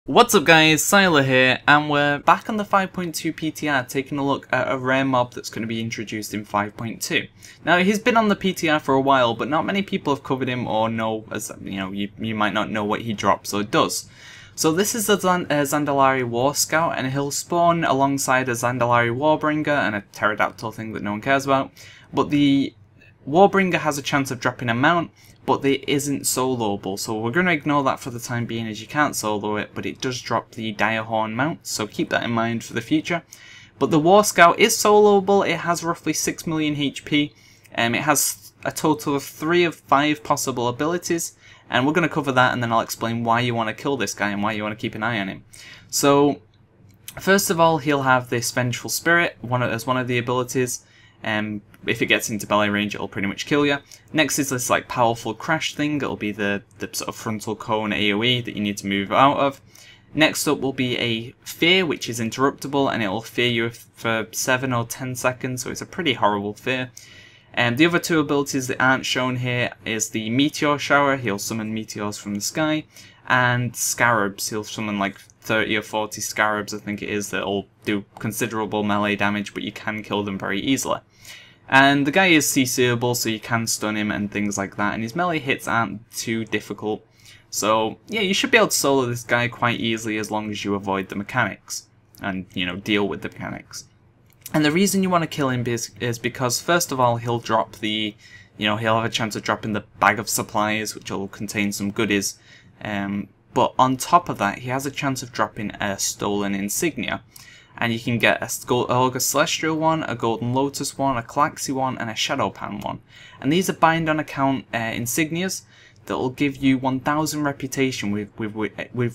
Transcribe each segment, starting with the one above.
What's up guys, Syiler here, and we're back on the 5.2 PTR taking a look at a rare mob that's going to be introduced in 5.2. Now he's been on the PTR for a while, but not many people have covered him or know, as you know, you might not know what he drops or does. So this is the Zandalari Warscout, and he'll spawn alongside a Zandalari Warbringer and a pterodactyl thing that no one cares about. But the Warbringer has a chance of dropping a mount, but it isn't soloable, so we're going to ignore that for the time being as you can't solo it, but it does drop the Direhorn mount, so keep that in mind for the future. But the Warscout is soloable. It has roughly 6 million HP, it has a total of 3 of 5 possible abilities, and we're going to cover that and then I'll explain why you want to kill this guy and why you want to keep an eye on him. So, first of all, he'll have this Vengeful Spirit as one of the abilities. If it gets into melee range, it'll pretty much kill you. Next is this like powerful crash thing. It'll be the sort of frontal cone AoE that you need to move out of. Next up will be a fear, which is interruptible, and it'll fear you for 7 or 10 seconds, so it's a pretty horrible fear. The other two abilities that aren't shown here is the Meteor Shower. He'll summon meteors from the sky, and Scarabs. He'll summon like 30 or 40 Scarabs, I think it is, that'll do considerable melee damage, but you can kill them very easily. And the guy is CCable, so you can stun him and things like that, and his melee hits aren't too difficult. So yeah, you should be able to solo this guy quite easily as long as you avoid the mechanics and, you know, deal with the mechanics. And the reason you want to kill him is because, first of all, he'll drop the, he'll have a chance of dropping the bag of supplies, which will contain some goodies. But on top of that, he has a chance of dropping a stolen insignia. And you can get a August Celestial one, a Golden Lotus one, a Calaxy one, and a Shadow Pan one. And these are bind on account insignias that will give you 1000 reputation with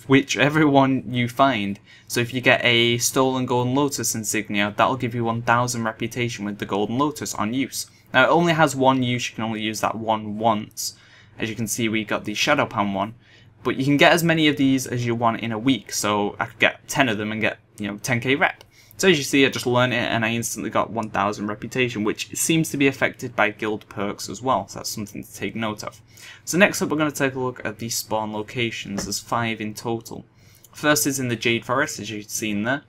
whichever one you find. So if you get a stolen Golden Lotus insignia, that'll give you 1000 reputation with the Golden Lotus on use. Now it only has one use, you can only use that one once. As you can see, we got the Shadow Pan one. But you can get as many of these as you want in a week, so I could get 10 of them and get, 10k rep. So as you see, I just learned it and I instantly got 1000 reputation, which seems to be affected by guild perks as well, so that's something to take note of. So next up we're going to take a look at the spawn locations. There's 5 in total. First is in the Jade Forest, as you've seen there,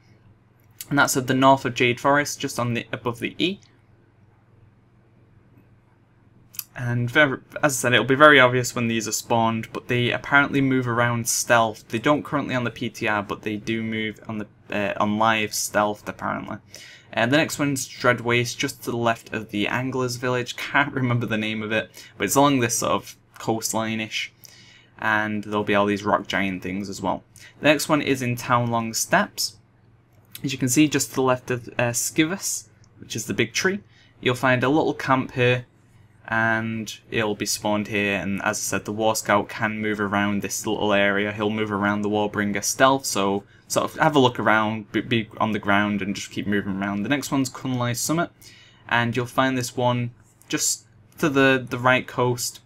and that's at the north of Jade Forest, just on above the E. And as I said, it'll be very obvious when these are spawned, but they apparently move around stealth. They don't currently on the PTR, but they do move on the live stealth apparently. And the next one's Dread Waste, just to the left of the Angler's Village. Can't remember the name of it, but it's along this sort of coastline-ish. And there'll be all these rock giant things as well. The next one is in Townlong Steppes. As you can see, just to the left of Skivus, which is the big tree, you'll find a little camp here. And it'll be spawned here, and as I said, the Warscout can move around this little area. He'll move around the Warbringer stealth, so sort of have a look around, be on the ground and just keep moving around. The next one's Kunlai Summit, and you'll find this one just to the right coast.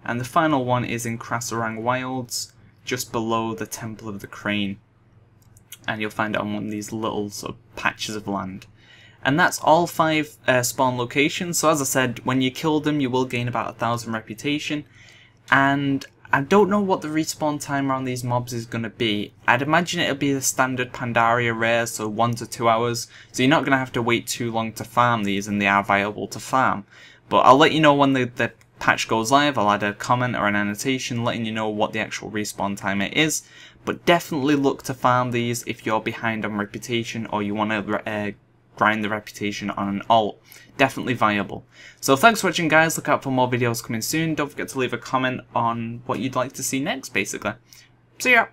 And the final one is in Krasarang Wilds, just below the Temple of the Crane. And you'll find it on one of these little sort of patches of land. And that's all 5 spawn locations, so as I said, when you kill them you will gain about 1000 reputation. And I don't know what the respawn timer on these mobs is going to be. I'd imagine it'll be the standard Pandaria rare, so 1 to 2 hours. So you're not going to have to wait too long to farm these, and they are viable to farm. But I'll let you know when the patch goes live. I'll add a comment or an annotation letting you know what the actual respawn timer is. But definitely look to farm these if you're behind on reputation or you want to grind the reputation on an alt. Definitely viable. So thanks for watching guys, look out for more videos coming soon. Don't forget to leave a comment on what you'd like to see next basically. See ya!